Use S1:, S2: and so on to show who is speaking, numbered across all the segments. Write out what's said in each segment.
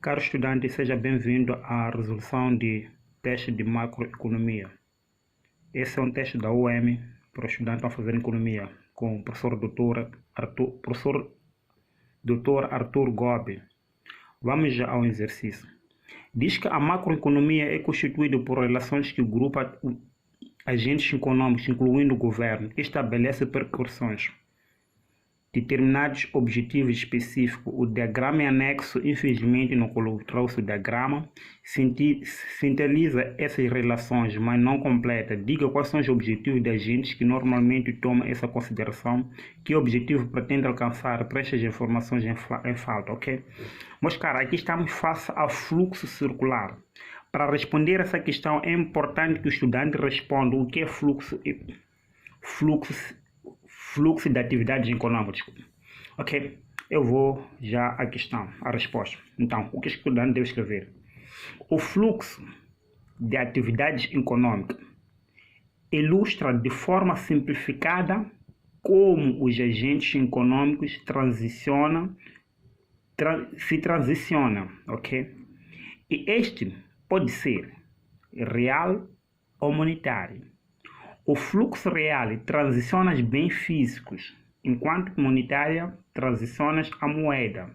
S1: Caro estudante, seja bem-vindo à resolução de teste de macroeconomia. Esse é um teste da UEM para o estudante a fazer economia com o professor Dr. Arthur Gobi. Vamos já ao exercício. Diz que a macroeconomia é constituída por relações que agrupam agentes econômicos, incluindo o governo, que estabelece percussões, determinados objetivos específicos. O diagrama é anexo, infelizmente não trouxe o diagrama, sintetiza essas relações, mas não completa. Diga quais são os objetivos de agentes que normalmente tomam essa consideração, que objetivo pretende alcançar, preste as informações em falta, ok? Mas, cara, aqui estamos face ao fluxo circular. Para responder essa questão, é importante que o estudante responda o que é fluxo de atividades econômicas. Ok, eu vou já à questão, à resposta. Então, o que o estudante deve escrever? O fluxo de atividades econômicas ilustra de forma simplificada como os agentes econômicos se transicionam, ok? E este pode ser real ou monetário. O fluxo real transiciona os bens físicos, enquanto monetária transiciona a moeda,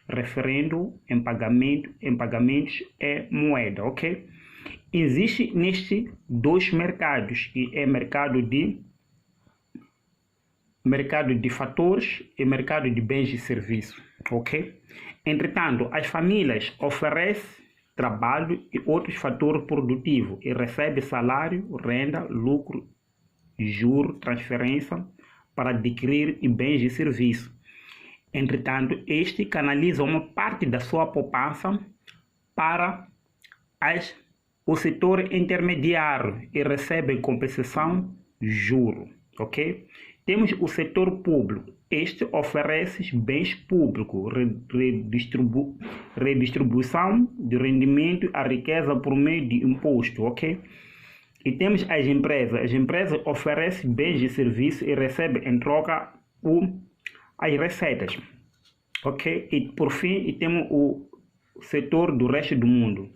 S1: referendo em pagamentos e moeda, ok? Existe nestes dois mercados, que é mercado de fatores e mercado de bens e serviços, ok? Entretanto, as famílias oferecem trabalho e outros fatores produtivos e recebe salário, renda, lucro, juro, transferência para adquirir bens e serviços. Entretanto, este canaliza uma parte da sua poupança para o setor intermediário e recebe em compensação juro, ok? Temos o setor público. Este oferece bens públicos, redistribuição de rendimento à riqueza por meio de imposto, ok? E temos as empresas. As empresas oferecem bens e serviços e recebem em troca as receitas, ok? E por fim, temos o setor do resto do mundo.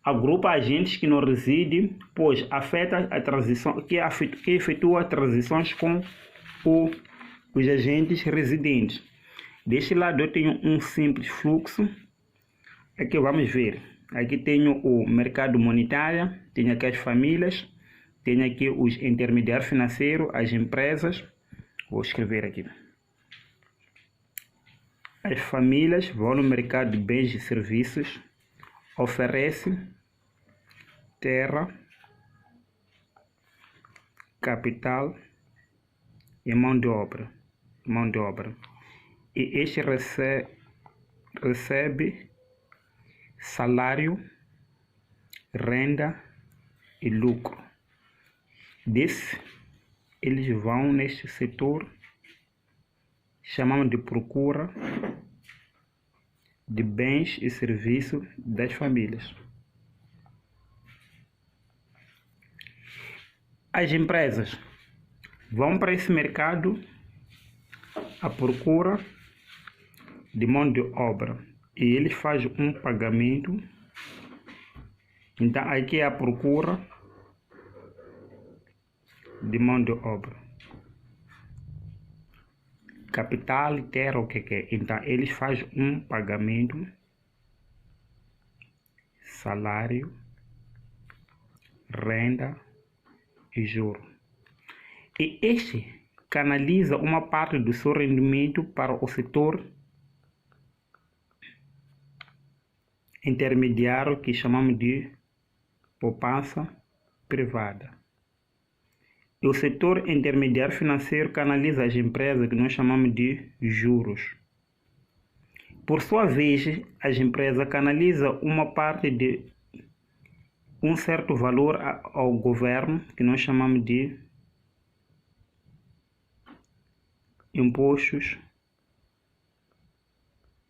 S1: Agrupa agentes que não residem, pois afeta a transição, que efetua transições com os agentes residentes. Deste lado eu tenho um simples fluxo. Aqui vamos ver. Aqui tenho o mercado monetário, tenho aqui as famílias, tenho aqui os intermediários financeiros, as empresas. Vou escrever aqui. As famílias vão no mercado de bens e serviços, oferecem terra, capital e mão de obra. E este recebe salário, renda e lucro. Eles vão neste setor, chamamos de procura de bens e serviços das famílias. As empresas vão para esse mercado à procura de mão de obra e eles fazem um pagamento. Então aqui é a procura de mão de obra, capital, terra, o que é. Então eles fazem um pagamento, salário, renda e juro. E este canaliza uma parte do seu rendimento para o setor intermediário, que chamamos de poupança privada. E o setor intermediário financeiro canaliza as empresas, que nós chamamos de juros. Por sua vez, as empresas canalizam uma parte de um certo valor ao governo, que nós chamamos de impostos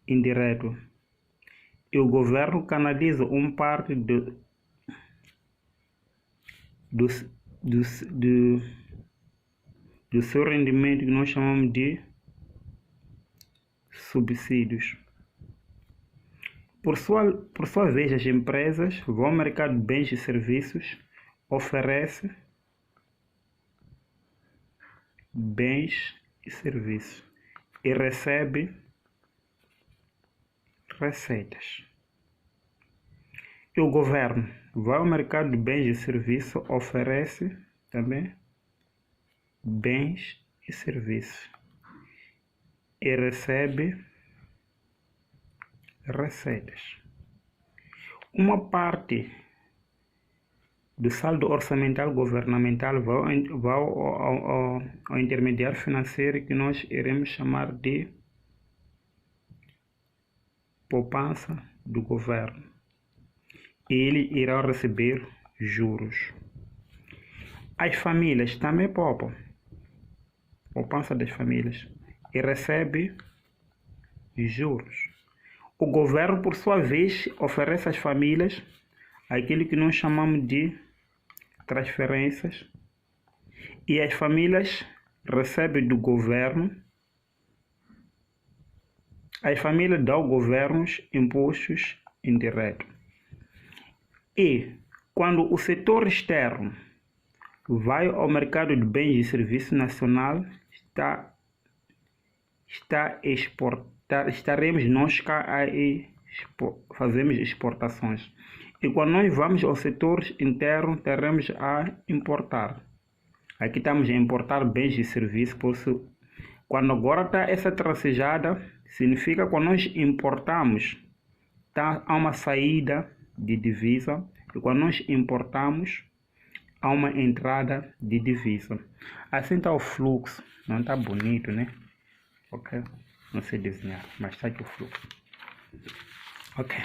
S1: indiretos. E o governo canaliza uma parte do seu rendimento, que nós chamamos de subsídios. Por sua vez, as empresas vão ao mercado de bens e serviços, oferece bens e serviços e recebe receitas. E o governo vai ao mercado de bens e serviços, oferece também bens e serviços e recebe receitas. Uma parte do saldo orçamental governamental vai ao intermediário financeiro, que nós iremos chamar de poupança do governo. Ele irá receber juros. As famílias também poupam, poupança das famílias, e recebe juros. O governo, por sua vez, oferece às famílias aquilo que nós chamamos de transferências, e as famílias recebem do governo. As famílias dão ao governo impostos indiretos. E quando o setor externo vai ao mercado de bens e serviços nacional, estaremos nós cá fazemos exportações. E quando nós vamos ao setor interno, teremos a importar. Aqui estamos a importar bens e serviços. Por isso, quando agora está essa tracejada, significa que quando nós importamos, há uma saída de divisa. E quando nós importamos, há uma entrada de divisa. Assim está o fluxo. Não está bonito, né? Ok? Não sei desenhar, mas está aqui o fluxo. Ok.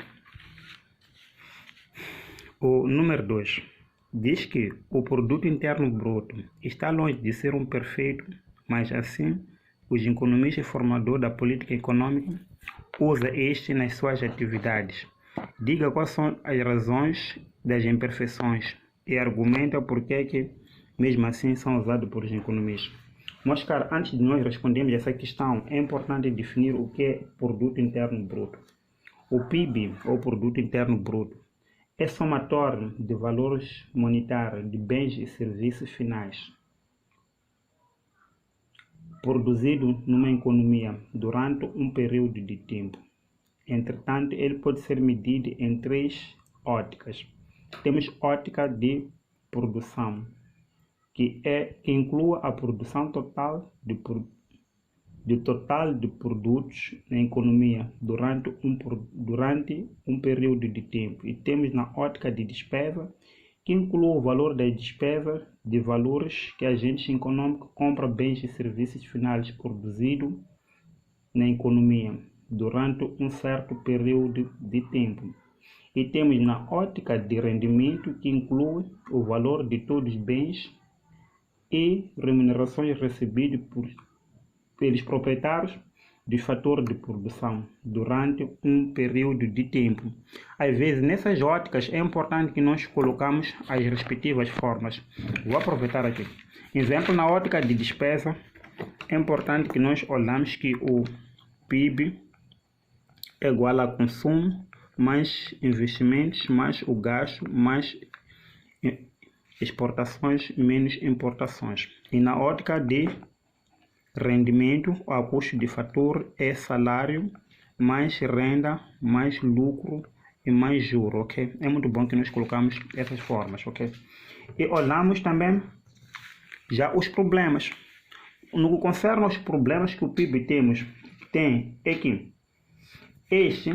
S1: O número 2 diz que o produto interno bruto está longe de ser um perfeito, mas assim os economistas e formadores da política econômica usam este nas suas atividades. Diga quais são as razões das imperfeições e argumenta por que mesmo assim são usados por os economistas. Mas, cara, antes de nós respondermos essa questão, é importante definir o que é produto interno bruto. O PIB, ou produto interno bruto, é somatório de valores monetários de bens e serviços finais produzidos numa economia durante um período de tempo. Entretanto, ele pode ser medido em 3 óticas. Temos ótica de produção, que inclui a produção total de produtos na economia durante um período de tempo. E temos na ótica de despesa, que inclui o valor das despesas de valores que agentes econômicos compram bens e serviços finais produzidos na economia durante um certo período de tempo. E temos na ótica de rendimento, que inclui o valor de todos os bens e remunerações recebidas pelos proprietários do fator de produção durante um período de tempo. Às vezes, nessas óticas, é importante que nós colocamos as respectivas formas. Vou aproveitar aqui. Exemplo, na ótica de despesa, é importante que nós olhamos que o PIB é igual a consumo, mais investimentos, mais o gasto, mais exportações, menos importações. E na ótica de rendimento, o custo de fator é salário, mais renda, mais lucro e mais juro, ok? É muito bom que nós colocamos essas formas, ok? E olhamos também já os problemas. No que concerne aos problemas que o PIB tem é que este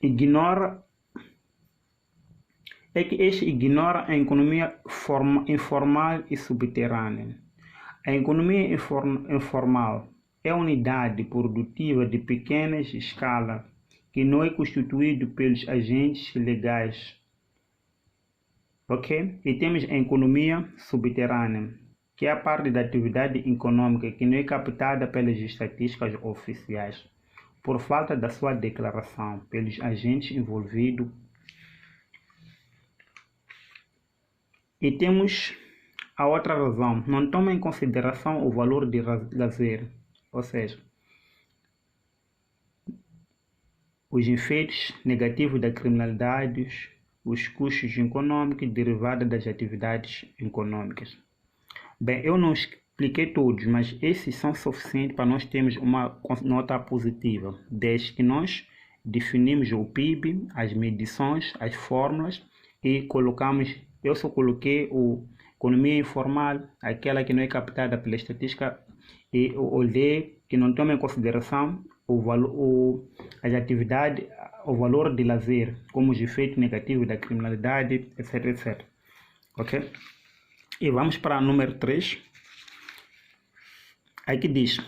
S1: ignora a economia informal e subterrânea. A economia informal é a unidade produtiva de pequena escala que não é constituída pelos agentes legais. Ok? E temos a economia subterrânea, que é a parte da atividade econômica que não é captada pelas estatísticas oficiais, por falta da sua declaração pelos agentes envolvidos. E temos a outra razão, não toma em consideração o valor de lazer, ou seja, os efeitos negativos da criminalidade, os custos econômicos derivados das atividades econômicas. Bem, eu não expliquei todos, mas esses são suficientes para nós termos uma nota positiva, desde que nós definimos o PIB, as medições, as fórmulas e colocamos, eu só coloquei a economia informal, aquela que não é captada pela estatística, e o D, que não toma em consideração as atividades, o valor de lazer, como os efeitos negativos da criminalidade, etc, etc. Ok? E vamos para o número 3. Aqui diz,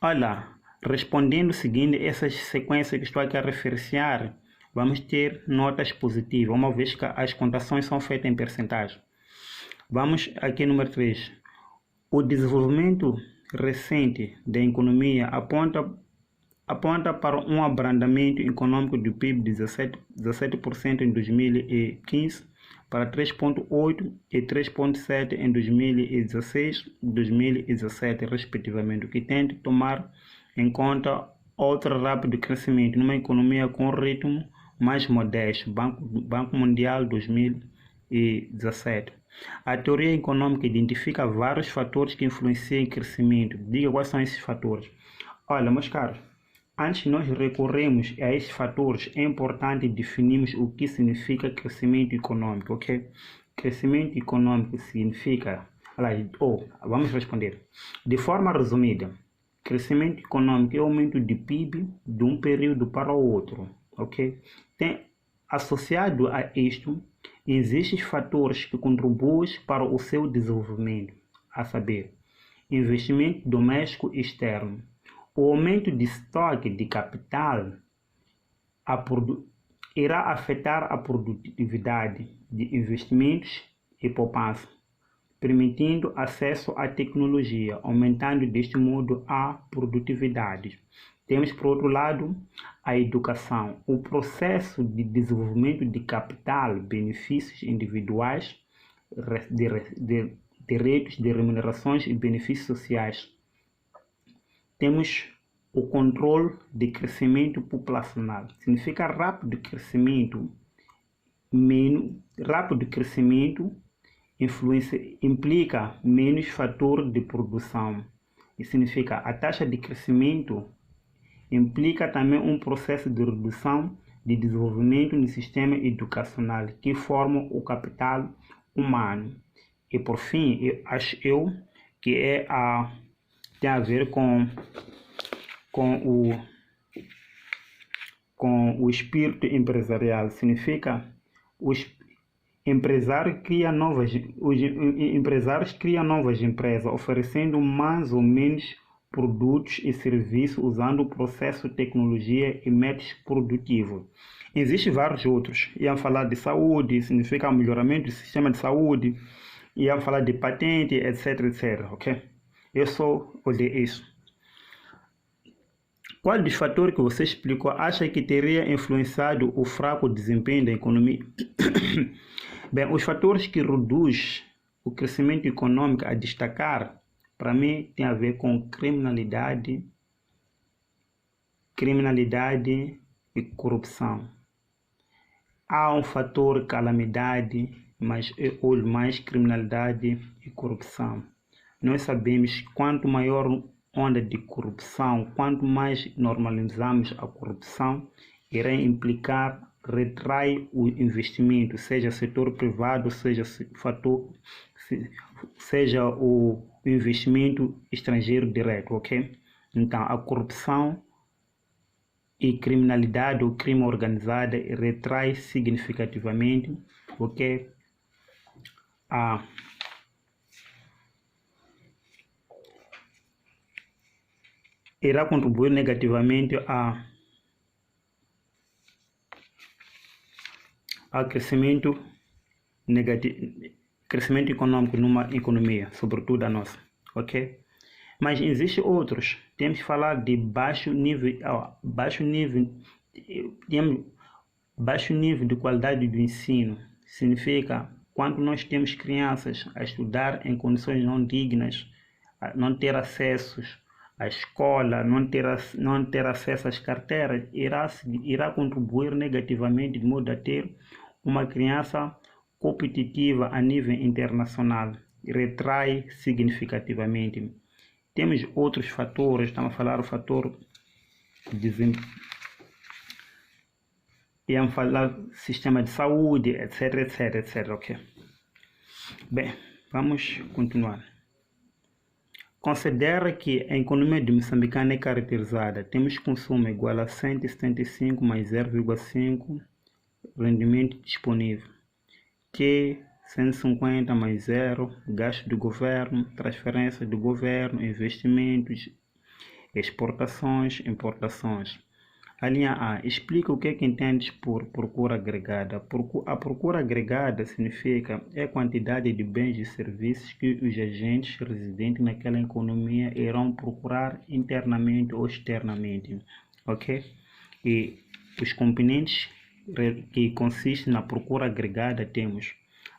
S1: olha, respondendo seguindo essas sequências que estou aqui a referenciar, vamos ter notas positivas, uma vez que as contações são feitas em percentagem. Vamos aqui número 3. O desenvolvimento recente da economia aponta para um abrandamento econômico do PIB de 17% em 2015, para 3,8% e 3,7% em 2016 e 2017, respectivamente, o que tenta tomar em conta outro rápido crescimento numa economia com ritmo mais modesto, Banco Mundial 2017. A teoria econômica identifica vários fatores que influenciam o crescimento. Diga quais são esses fatores. Olha, meus caros, antes de nós recorrermos a esses fatores, é importante definirmos o que significa crescimento econômico, ok? Crescimento econômico significa... vamos responder. De forma resumida, crescimento econômico é o aumento de PIB de um período para o outro, ok? Associado a isto, existem fatores que contribuem para o seu desenvolvimento, a saber, investimento doméstico e externo. O aumento de estoque de capital irá afetar a produtividade de investimentos e poupança, permitindo acesso à tecnologia, aumentando deste modo a produtividade. Temos, por outro lado, a educação, o processo de desenvolvimento de capital, benefícios individuais, direitos de remunerações e benefícios sociais. Temos o controle de crescimento populacional. Significa rápido crescimento implica menos fator de produção. E significa a taxa de crescimento implica também um processo de redução de desenvolvimento no sistema educacional que forma o capital humano. E por fim, acho eu que tem a ver com o espírito empresarial. Significa os empresários criam novas empresas, oferecendo mais ou menos produtos e serviços usando o processo, tecnologia e métodos produtivos. Existem vários outros. Iam falar de saúde, significa melhoramento do sistema de saúde. Iam falar de patente, etc, etc, ok? Eu só olhei isso. Qual dos fatores que você explicou acha que teria influenciado o fraco desempenho da economia? Bem, os fatores que reduzem o crescimento econômico a destacar, para mim, tem a ver com criminalidade e corrupção. Há um fator calamidade, mas eu olho mais criminalidade e corrupção. Nós sabemos que quanto maior onda de corrupção, quanto mais normalizamos a corrupção, irá implicar retrai o investimento, seja setor privado, seja o investimento estrangeiro direto, ok? Então, a corrupção e criminalidade ou crime organizado retrai significativamente, ok? Irá contribuir negativamente ao crescimento econômico numa economia, sobretudo a nossa, ok? Mas existem outros. Temos que falar de baixo nível de qualidade do ensino. Significa quando nós temos crianças a estudar em condições não dignas, a não ter acessos a escola, não ter acesso às carteiras, irá contribuir negativamente de modo a ter uma criança competitiva a nível internacional e retrai significativamente. Temos outros fatores, estamos a falar do fator iam falar sistema de saúde, etc, ok? Bem, vamos continuar. Considera que a economia de Moçambique é caracterizada, temos consumo igual a 175 mais 0,5 rendimento disponível, que 150 mais 0, gasto do governo, transferência do governo, investimentos, exportações, importações. A linha A, explica o que entendes por procura agregada. A procura agregada significa a quantidade de bens e serviços que os agentes residentes naquela economia irão procurar internamente ou externamente, ok? E os componentes que consistem na procura agregada temos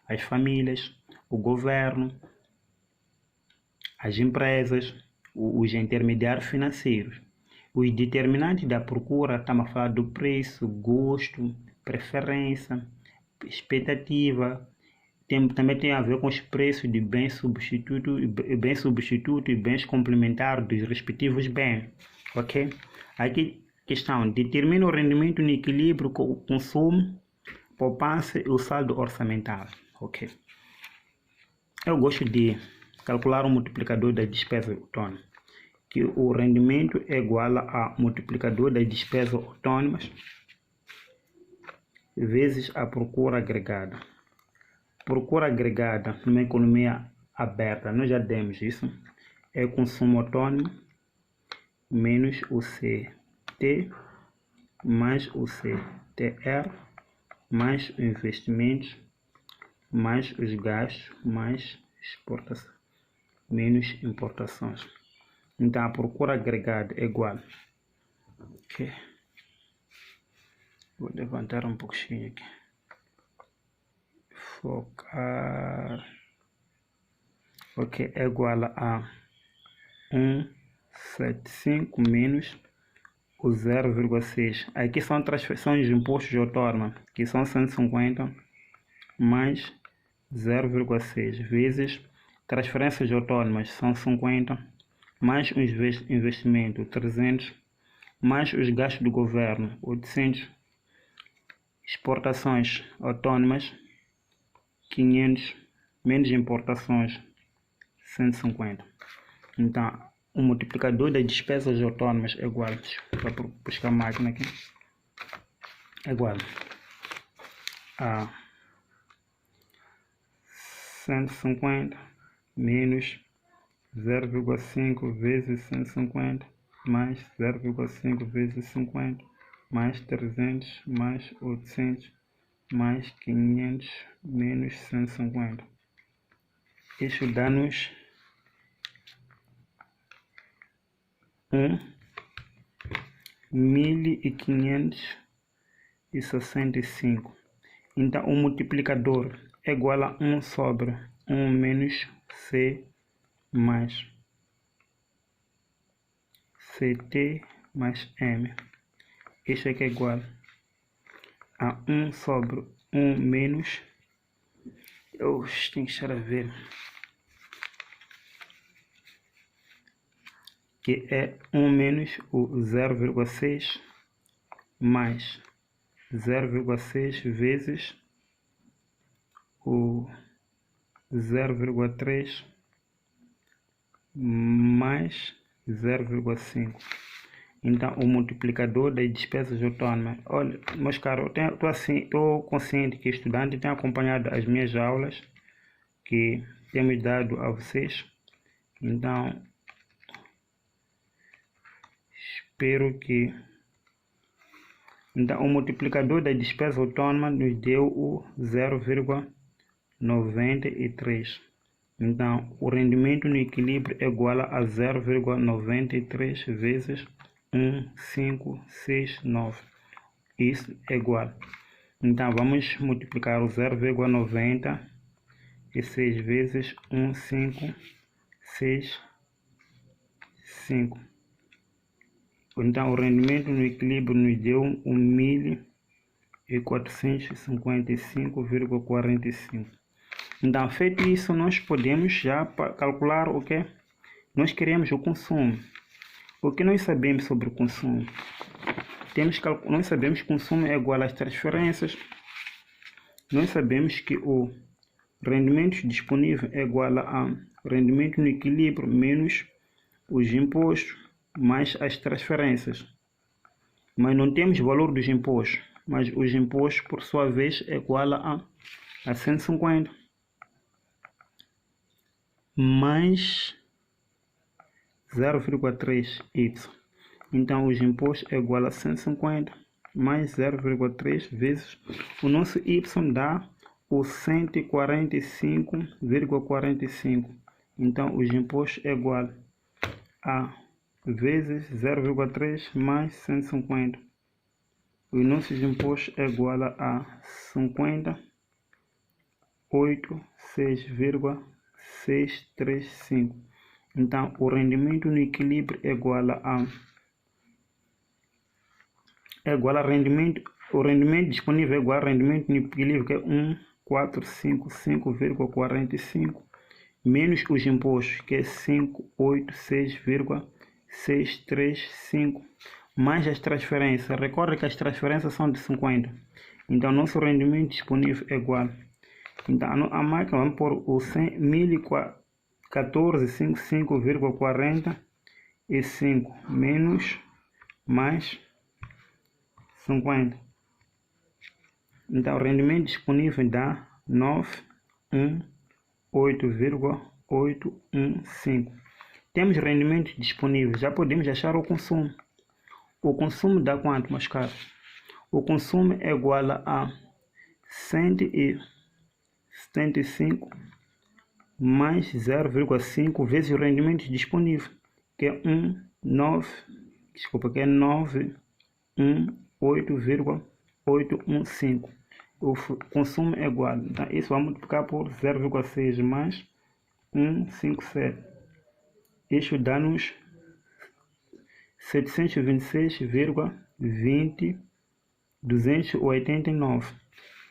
S1: as famílias, o governo, as empresas, os intermediários financeiros. Os determinantes da procura, estamos a falar do preço, gosto, preferência, expectativa. Também tem a ver com os preços de bens substitutos e bens complementares dos respectivos bens. Ok? Aqui, questão, determina o rendimento no equilíbrio com o consumo, poupança e o saldo orçamentário. Ok? Eu gosto de calcular o multiplicador das despesas autônomas, que o rendimento é igual a multiplicador das despesas autônomas vezes a procura agregada. Procura agregada numa economia aberta, nós já demos isso, é consumo autônomo menos o CT mais o CTR mais os investimentos mais os gastos mais exportação menos importações. Então, a procura agregada é igual. Ok. Vou levantar um pouquinho aqui. Focar. Ok, é igual a 175 menos o 0,6. Aqui são transferências de impostos de autônomo, que são 150 mais 0,6 vezes transferências autônomas, são 50 mais o investimento, 300, mais os gastos do governo, 800, exportações autônomas, 500, menos importações, 150. Então, o multiplicador das despesas autônomas é igual, para buscar a máquina aqui, é igual a 150 menos 0,5 vezes 150 mais 0,5 vezes 50 mais 300 mais 800 mais 500 menos 150. Isso dá-nos 1.565. Então, o multiplicador é igual a 1 sobre 1 menos C mais CT mais M. Isso aqui é igual a 1 sobre 1 menos... Eu tenho que escrever. Que é 1 menos o 0,6 mais 0,6 vezes o 0,3 mais 0,5. Então, o multiplicador das despesas autônomas. Olha, meus caros, estou consciente que estudante tem acompanhado as minhas aulas que temos dado a vocês. Então, espero que... Então, o multiplicador da despesa autônoma nos deu o 0,93. Então, o rendimento no equilíbrio é igual a 0,93 vezes 1,569. Isso é igual. Então, vamos multiplicar o 0,96 vezes 1,565. Então, o rendimento no equilíbrio nos deu 1.455,45. Então, feito isso, nós podemos já calcular o que nós queremos, o consumo. O que nós sabemos sobre o consumo? Nós sabemos que o consumo é igual às transferências. Nós sabemos que o rendimento disponível é igual a rendimento no equilíbrio menos os impostos mais as transferências. Mas não temos o valor dos impostos. Mas os impostos, por sua vez, é igual a 150 mais 0,3y. Então, os impostos é igual a 150 mais 0,3 vezes o nosso y dá o 145,45. Então, os impostos é igual a vezes 0,3 mais 150. Os nossos impostos é igual a 58,635. Então, o rendimento no equilíbrio é igual a rendimento, o rendimento disponível é igual ao rendimento no equilíbrio, que é 1.455,45, menos os impostos, que é 586,635, mais as transferências. Recorda que as transferências são de 50. Então, nosso rendimento disponível é igual. Então, a máquina vamos pôr o 1.455,45 menos mais 50. Então, o rendimento disponível dá 918,815. Temos rendimento disponível, já podemos achar o consumo. O consumo dá quanto, meus caros? O consumo é igual a 175 mais 0,5 vezes o rendimento disponível, que é 918,815. O consumo é igual, então isso vai multiplicar por 0,6 mais 157. Isso dá-nos 726,289.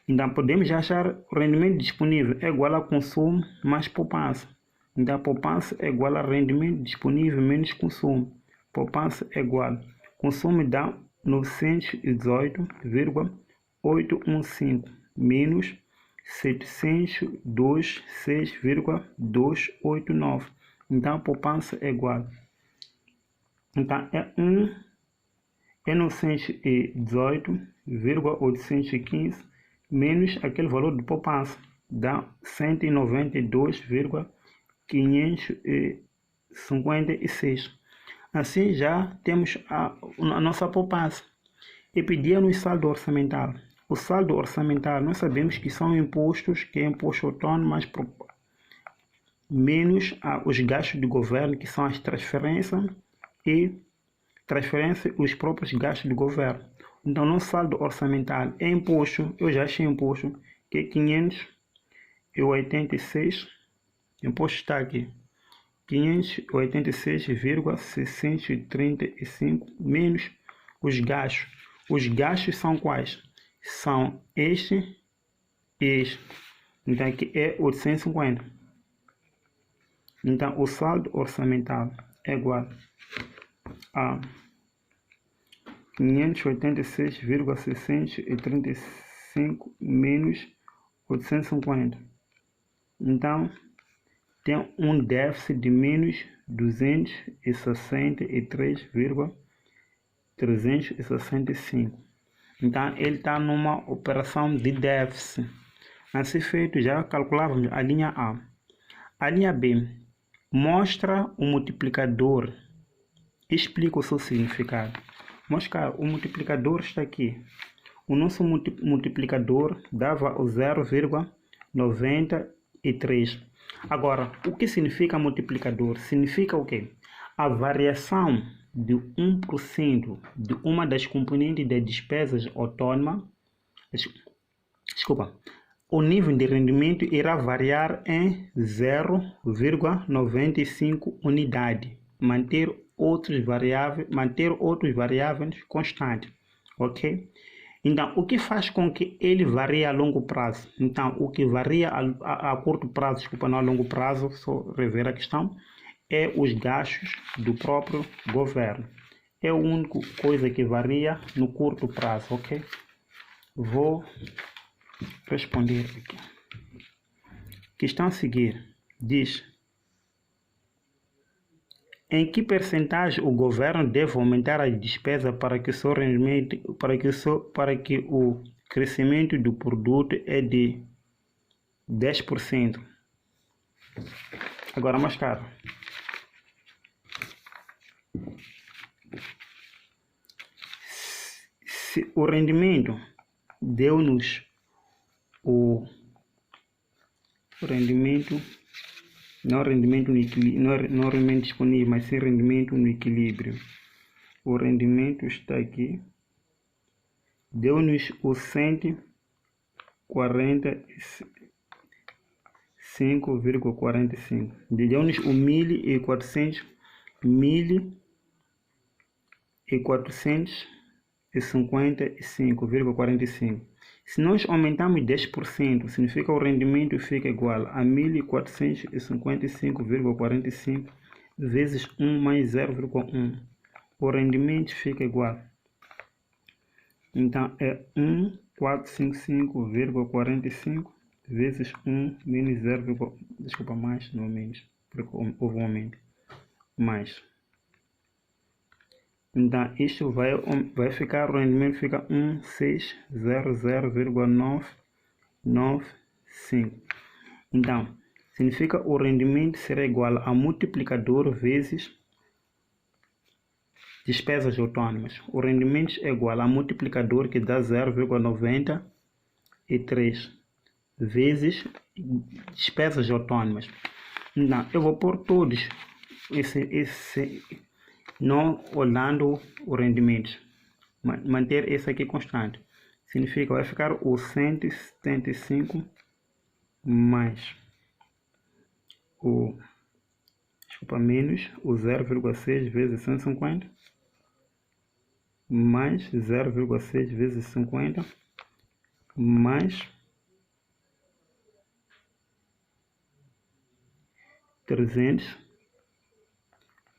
S1: Então, podemos achar o rendimento disponível é igual ao consumo mais poupança. Então, a poupança é igual ao rendimento disponível menos consumo. Poupança é igual. Consumo dá 918,815 menos 726,289. Então, a poupança é igual. Então, é 918,815 menos aquele valor de poupança, dá 192,556. Assim já temos a nossa poupança. E pedia-nos saldo orçamental. O saldo orçamental, nós sabemos que são impostos, que é imposto autônomo, mas menos os gastos do governo, que são as transferências os próprios gastos do governo. Então, nosso saldo orçamental é imposto, eu já achei imposto, que é 586, imposto está aqui, 586,635 menos os gastos. Os gastos são quais? São este e este. Então, aqui é 850. Então, o saldo orçamental é igual a 586,635 menos 850. Então, tem um déficit de menos 263,365. Então, ele está numa operação de déficit. Assim feito, já calculávamos a linha A. A linha B mostra o multiplicador. Explica o seu significado. Mostra, o multiplicador está aqui. O nosso multiplicador dava o 0,93. Agora, o que significa multiplicador? Significa o quê? A variação de 1% de uma das componentes de despesas autônoma. Desculpa. O nível de rendimento irá variar em 0,95 unidade. Manter manter outros variáveis constantes, ok? Então, o que faz com que ele varie a longo prazo? Então, o que varia a curto prazo, desculpa, não a longo prazo, só rever a questão, é os gastos do próprio governo. É a única coisa que varia no curto prazo, ok? Vou responder aqui. Questão a seguir diz: em que percentagem o governo deve aumentar a despesa para que o crescimento do produto é de 10%? Agora mais caro. Se o rendimento deu-nos o rendimento, não rendimento no equilíbrio, não rendimento disponível, mas sim rendimento no equilíbrio. O rendimento está aqui. Deu-nos o 145,45. Deu-nos o 1.455,45. Se nós aumentarmos 10%, significa que o rendimento fica igual a 1.455,45 vezes 1 mais 0,1. O rendimento fica igual. Então, é 1.455,45 vezes 1 menos 0, desculpa, mais, não menos, porque houve um aumento, mais. Então, isto vai ficar, o rendimento fica 1600,995. Então, significa o rendimento será igual a multiplicador vezes despesas autônomas. O rendimento é igual a multiplicador que dá 0,93 vezes despesas autônomas. Então, eu vou pôr todos não olhando o rendimento, manter esse aqui constante. Significa vai ficar o 175 mais menos o 0,6 vezes 150 mais 0,6 vezes 50 mais 300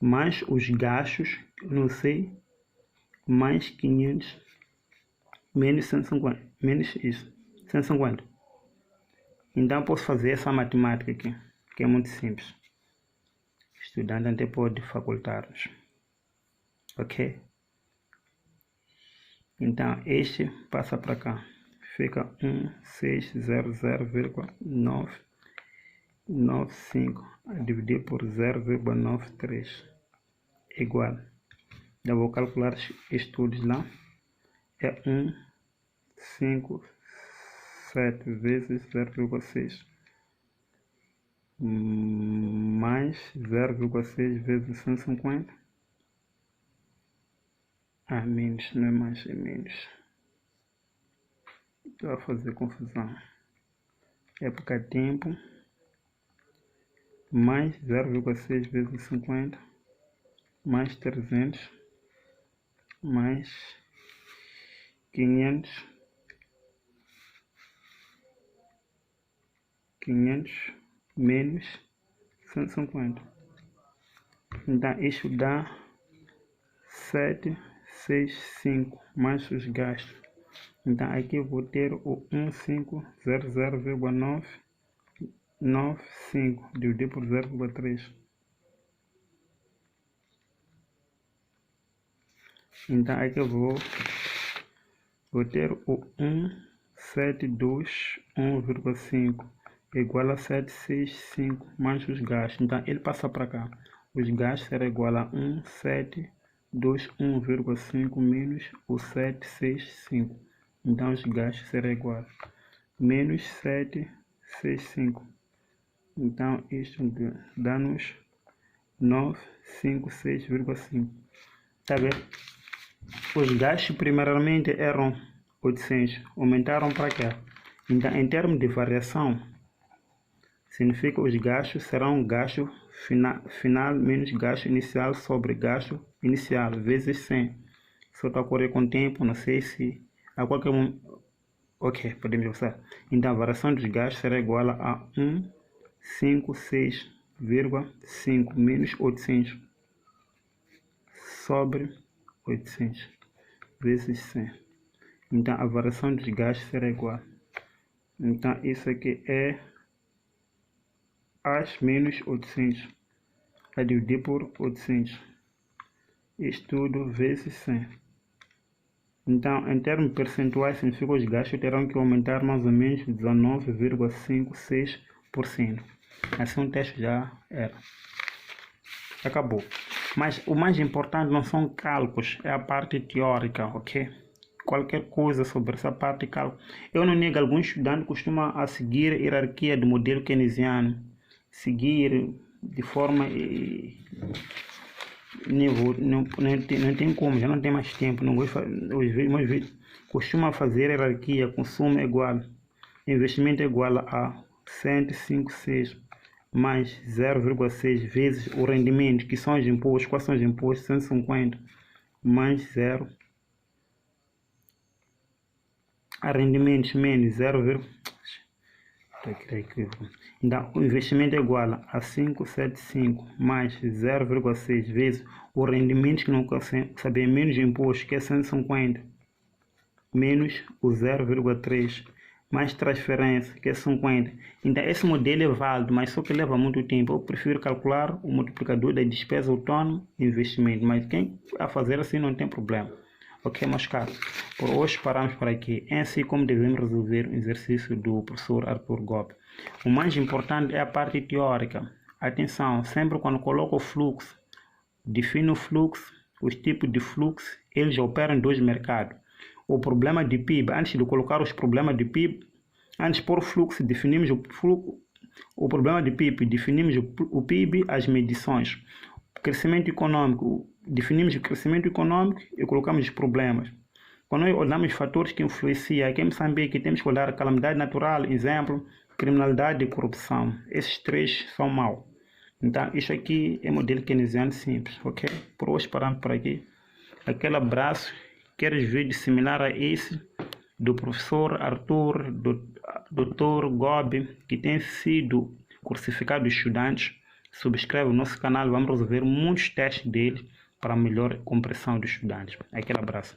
S1: mais os gastos, não sei, mais 500 menos 150, menos isso, 150. Então posso fazer essa matemática aqui, que é muito simples. Estudante até pode facultar-nos, ok? Então este passa para cá, fica 1600,995 a dividir por 0,93 igual. Já vou calcular estudos lá. É 157 vezes 0,6 mais 0,6 vezes 150. Menos, não é mais, é menos. Estou a fazer confusão. Época tempo mais 0,6 vezes 50 mais 300 mais 500 menos 150. Então isso dá 765 mais os gastos. Então aqui eu vou ter o 1500,995 dividido por 0,3. Então aqui eu vou ter o 1721,5 igual a 765 mais os gastos. Então ele passa para cá. Os gastos será igual a 1721,5 menos o 765. Então os gastos será igual a menos 765. Então isto dá-nos 956,5. Tá vendo? Os gastos primeiramente eram 800, aumentaram para quê? Então em termos de variação, significa os gastos serão gasto final menos gasto inicial sobre gasto inicial, vezes 100. Só está a correr com o tempo, não sei se a qualquer momento... Ok, podemos usar. Então, a variação dos gastos será igual a 156,5 menos 800 sobre 800 vezes 100. Então, a variação dos gastos será igual. Então, isso aqui é as menos 800 a dividir por 800. Isso tudo vezes 100. Então, em termos percentuais, significa que os gastos terão que aumentar mais ou menos 19,56%. Assim o teste já era. Acabou. Mas o mais importante não são cálculos, é a parte teórica, ok? Qualquer coisa sobre essa parte de cálculo. Eu não nego, alguns estudantes costumam a seguir a hierarquia do modelo keynesiano. Seguir de forma... Não tem como, já não tem mais tempo. Não gosto de costuma fazer hierarquia, consumo é igual, investimento é igual a 156 mais 0,6 vezes o rendimento, que são os impostos. Quais são os impostos? 150 mais 0 a rendimentos menos 0, então, o investimento é igual a 575 mais 0,6 vezes o rendimento, que não saber, menos imposto, que é 150, menos o 0,3, mais transferência, que é 50. Então, esse modelo é válido, mas só que leva muito tempo. Eu prefiro calcular o multiplicador da despesa autônoma e investimento, mas quem a fazer assim não tem problema. Ok, meus caros, por hoje paramos por aqui. É assim como devemos resolver o exercício do professor Arthur Gobi. O mais importante é a parte teórica. Atenção, sempre quando coloca o fluxo, define o fluxo, os tipos de fluxo, eles operam em dois mercados. O problema de PIB, antes de colocar os problemas de PIB, antes de pôr o fluxo, definimos o problema de PIB, definimos o PIB, as medições. Crescimento econômico, definimos o crescimento econômico e colocamos os problemas. Quando nós olhamos fatores que influenciam, aqui em Moçambique temos que olhar a calamidade natural, exemplo, criminalidade e corrupção. Esses três são maus. Então, isso aqui é modelo keynesiano simples, ok? Por hoje paramos por aqui. Aquele abraço. Queres vídeo similar a esse do professor Arthur, do Dr. Gobi, que tem sido crucificado dos estudantes? Subscreve o nosso canal, vamos resolver muitos testes dele para melhor compreensão dos estudantes. Aquele abraço.